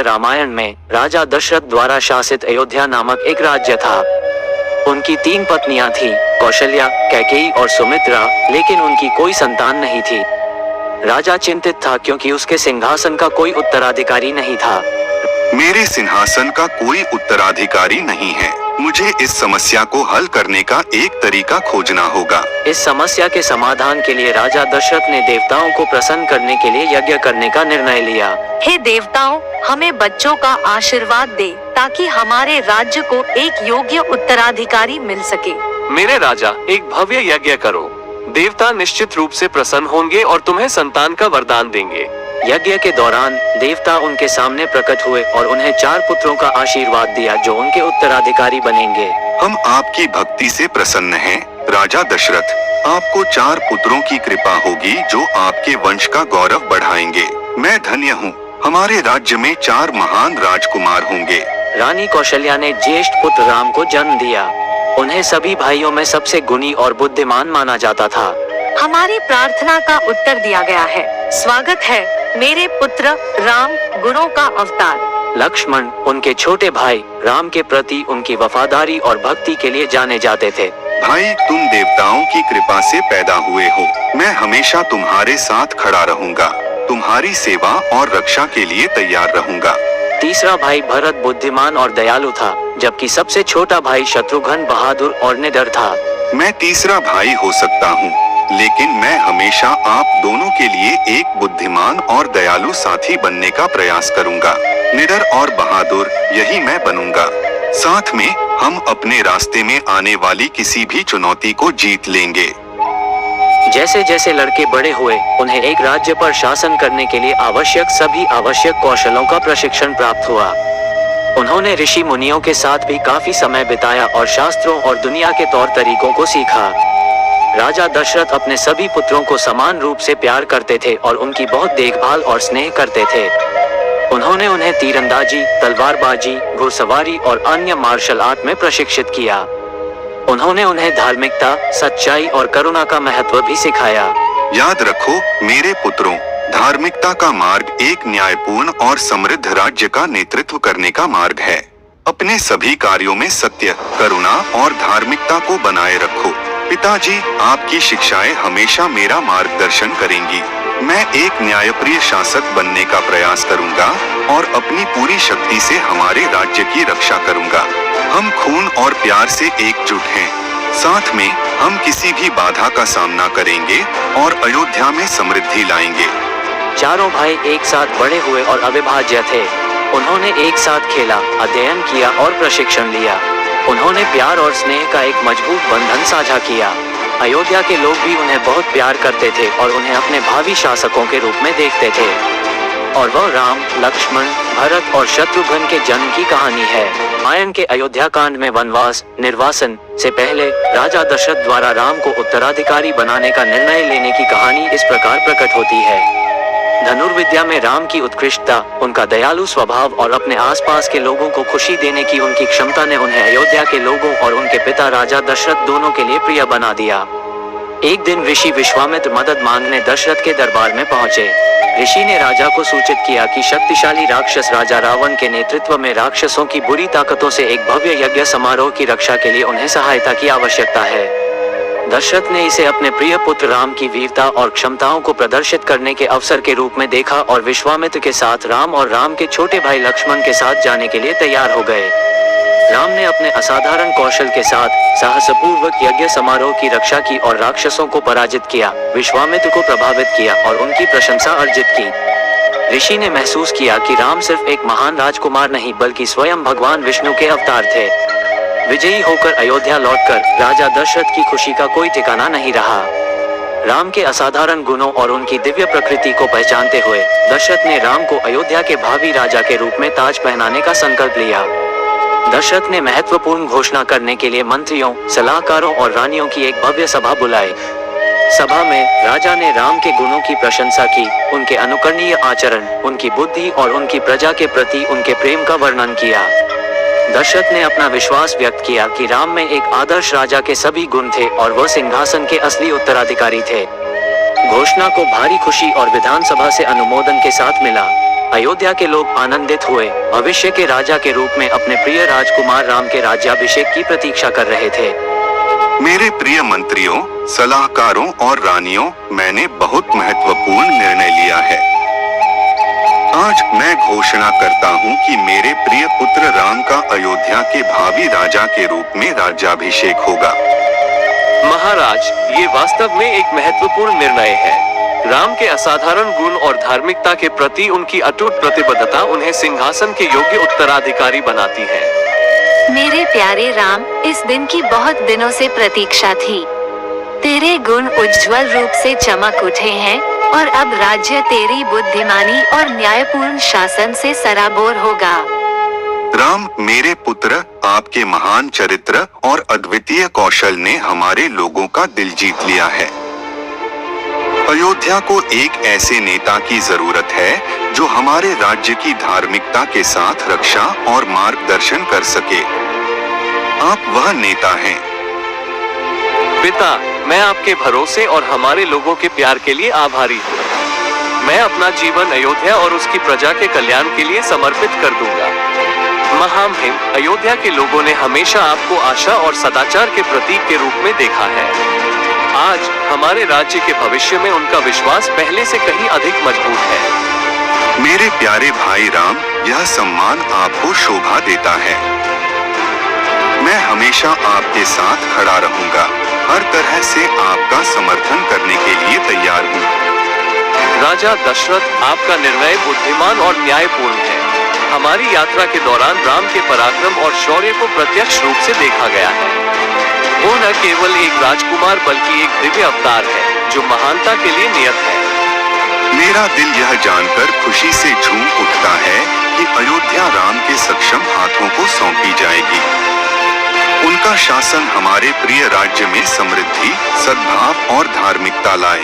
रामायण में राजा दशरथ द्वारा शासित अयोध्या नामक एक राज्य था। उनकी 3 पत्नियां थीं, कौशल्या, कैकेयी और सुमित्रा, लेकिन उनकी कोई संतान नहीं थी। राजा चिंतित था क्योंकि उसके सिंहासन का कोई उत्तराधिकारी नहीं था। मेरे सिंहासन का कोई उत्तराधिकारी नहीं है। मुझे इस समस्या को हल करने का एक तरीका खोजना होगा। इस समस्या के समाधान के लिए राजा दशरथ ने देवताओं को प्रसन्न करने के लिए यज्ञ करने का निर्णय लिया। हे देवताओं, हमें बच्चों का आशीर्वाद दे ताकि हमारे राज्य को एक योग्य उत्तराधिकारी मिल सके। मेरे राजा, एक भव्य यज्ञ करो। देवता निश्चित रूप से प्रसन्न होंगे और तुम्हें संतान का वरदान देंगे। यज्ञ के दौरान देवता उनके सामने प्रकट हुए और उन्हें 4 पुत्रों का आशीर्वाद दिया जो उनके उत्तराधिकारी बनेंगे। हम आपकी भक्ति से प्रसन्न हैं, राजा दशरथ। आपको 4 पुत्रों की कृपा होगी जो आपके वंश का गौरव बढ़ाएंगे। मैं धन्य हूँ। हमारे राज्य में 4 महान राजकुमार होंगे। रानी कौशल्या ने ज्येष्ठ पुत्र राम को जन्म दिया। उन्हें सभी भाइयों में सबसे गुणी और बुद्धिमान माना जाता था। हमारी प्रार्थना का उत्तर दिया गया है। स्वागत है मेरे पुत्र राम, गुणों का अवतार। लक्ष्मण उनके छोटे भाई राम के प्रति उनकी वफादारी और भक्ति के लिए जाने जाते थे। भाई, तुम देवताओं की कृपा से पैदा हुए हो। मैं हमेशा तुम्हारे साथ खड़ा रहूंगा। तुम्हारी सेवा और रक्षा के लिए तैयार रहूंगा। तीसरा भाई भरत बुद्धिमान और दयालु था, जबकि सबसे छोटा भाई शत्रुघ्न बहादुर और निडर था। मैं तीसरा भाई हो सकता हूँ, लेकिन मैं हमेशा आप दोनों के लिए एक बुद्धिमान और दयालु साथी बनने का प्रयास करूंगा। निडर और बहादुर, यही मैं बनूंगा। साथ में हम अपने रास्ते में आने वाली किसी भी चुनौती को जीत लेंगे। जैसे जैसे लड़के बड़े हुए, उन्हें एक राज्य पर शासन करने के लिए सभी आवश्यक कौशलों का प्रशिक्षण प्राप्त हुआ। उन्होंने ऋषि मुनियों के साथ भी काफी समय बिताया और शास्त्रों और दुनिया के तौर तरीकों को सीखा। राजा दशरथ अपने सभी पुत्रों को समान रूप से प्यार करते थे और उनकी बहुत देखभाल और स्नेह करते थे। उन्होंने उन्हें तीरंदाजी, तलवारबाजी, घुड़सवारी और अन्य मार्शल आर्ट में प्रशिक्षित किया। उन्होंने उन्हें धार्मिकता, सच्चाई और करुणा का महत्व भी सिखाया। याद रखो मेरे पुत्रों, धार्मिकता का मार्ग एक न्यायपूर्ण और समृद्ध राज्य का नेतृत्व करने का मार्ग है। अपने सभी कार्यों में सत्य, करुणा और धार्मिकता को बनाए रखो। पिताजी, आपकी शिक्षाएं हमेशा मेरा मार्गदर्शन करेंगी। मैं एक न्यायप्रिय शासक बनने का प्रयास करूंगा और अपनी पूरी शक्ति से हमारे राज्य की रक्षा करूंगा। हम खून और प्यार से एकजुट हैं। साथ में हम किसी भी बाधा का सामना करेंगे और अयोध्या में समृद्धि लाएंगे। चारों भाई एक साथ बड़े हुए और अविभाज्य थे। उन्होंने एक साथ खेला, अध्ययन किया और प्रशिक्षण लिया। उन्होंने प्यार और स्नेह का एक मजबूत बंधन साझा किया। अयोध्या के लोग भी उन्हें बहुत प्यार करते थे और उन्हें अपने भावी शासकों के रूप में देखते थे। और वह राम, लक्ष्मण, भरत और शत्रुघ्न के जन्म की कहानी है। रामायण के अयोध्या कांड में वनवास निर्वासन से पहले राजा दशरथ द्वारा राम को उत्तराधिकारी बनाने का निर्णय लेने की कहानी इस प्रकार प्रकट होती है। धनुर्विद्या में राम की उत्कृष्टता, उनका दयालु स्वभाव और अपने आसपास के लोगों को खुशी देने की उनकी क्षमता ने उन्हें अयोध्या के लोगों और उनके पिता राजा दशरथ दोनों के लिए प्रिय बना दिया। एक दिन ऋषि विश्वामित्र मदद मांगने दशरथ के दरबार में पहुंचे। ऋषि ने राजा को सूचित किया कि शक्तिशाली राक्षस राजा रावण के नेतृत्व में राक्षसों की बुरी ताकतों से एक भव्य यज्ञ समारोह की रक्षा के लिए उन्हें सहायता की आवश्यकता है। दशरथ ने इसे अपने प्रिय पुत्र राम की वीरता और क्षमताओं को प्रदर्शित करने के अवसर के रूप में देखा और विश्वामित्र के साथ राम और राम के छोटे भाई लक्ष्मण के साथ जाने के लिए तैयार हो गए। राम ने अपने असाधारण कौशल के साथ साहसपूर्वक यज्ञ समारोह की रक्षा की और राक्षसों को पराजित किया, विश्वामित्र को प्रभावित किया और उनकी प्रशंसा अर्जित की। ऋषि ने महसूस किया कि राम सिर्फ एक महान राजकुमार नहीं बल्कि स्वयं भगवान विष्णु के अवतार थे। विजयी होकर अयोध्या लौटकर राजा दशरथ की खुशी का कोई ठिकाना नहीं रहा। राम के असाधारण गुणों और उनकी दिव्य प्रकृति को पहचानते हुए दशरथ ने राम को अयोध्या के भावी राजा के रूप में ताज पहनाने का संकल्प लिया। दशरथ ने महत्वपूर्ण घोषणा करने के लिए मंत्रियों, सलाहकारों और रानियों की एक भव्य सभा बुलाई। सभा में राजा ने राम के गुणों की प्रशंसा की, उनके अनुकरणीय आचरण, उनकी बुद्धि और उनकी प्रजा के प्रति उनके प्रेम का वर्णन किया। दशरथ ने अपना विश्वास व्यक्त किया कि राम में एक आदर्श राजा के सभी गुण थे और वह सिंहासन के असली उत्तराधिकारी थे। घोषणा को भारी खुशी और विधानसभा से अनुमोदन के साथ मिला। अयोध्या के लोग आनंदित हुए, भविष्य के राजा के रूप में अपने प्रिय राजकुमार राम के राज्याभिषेक की प्रतीक्षा कर रहे थे। मेरे प्रिय मंत्रियों, सलाहकारों और रानियों, मैंने बहुत महत्वपूर्ण निर्णय लिया है। आज मैं घोषणा करता हूँ कि मेरे प्रिय पुत्र राम का अयोध्या के भावी राजा के रूप में राज्याभिषेक होगा। महाराज, ये वास्तव में एक महत्वपूर्ण निर्णय है। राम के असाधारण गुण और धार्मिकता के प्रति उनकी अटूट प्रतिबद्धता उन्हें सिंहासन के योग्य उत्तराधिकारी बनाती है। मेरे प्यारे राम, इस दिन की बहुत दिनों से प्रतीक्षा थी। तेरे गुण उज्जवल रूप से चमक उठे हैं और अब राज्य तेरी बुद्धिमानी और न्यायपूर्ण शासन से सराबोर होगा। राम मेरे पुत्र, आपके महान चरित्र और अद्वितीय कौशल ने हमारे लोगों का दिल जीत लिया है। अयोध्या को एक ऐसे नेता की जरूरत है जो हमारे राज्य की धार्मिकता के साथ रक्षा और मार्गदर्शन कर सके। आप वह नेता हैं। पिता, मैं आपके भरोसे और हमारे लोगों के प्यार के लिए आभारी हूँ। मैं अपना जीवन अयोध्या और उसकी प्रजा के कल्याण के लिए समर्पित कर दूंगा। महामहिम, अयोध्या के लोगों ने हमेशा आपको आशा और सदाचार के प्रतीक के रूप में देखा है। आज हमारे राज्य के भविष्य में उनका विश्वास पहले से कहीं अधिक मजबूत है। मेरे प्यारे भाई राम, यह सम्मान आपको शोभा देता है। मैं हमेशा आपके साथ खड़ा रहूंगा, हर तरह से आपका समर्थन करने के लिए तैयार हूँ। राजा दशरथ, आपका निर्णय बुद्धिमान और न्यायपूर्ण है। हमारी यात्रा के दौरान राम के पराक्रम और शौर्य को प्रत्यक्ष रूप से देखा गया है। वो न केवल एक राजकुमार बल्कि एक दिव्य अवतार है जो महानता के लिए नियत है। मेरा दिल यह जानकर खुशी से झूम उठता है कि अयोध्या राम के सक्षम हाथों को सौंपी जाएगी। उनका शासन हमारे प्रिय राज्य में समृद्धि, सद्भाव और धार्मिकता लाए।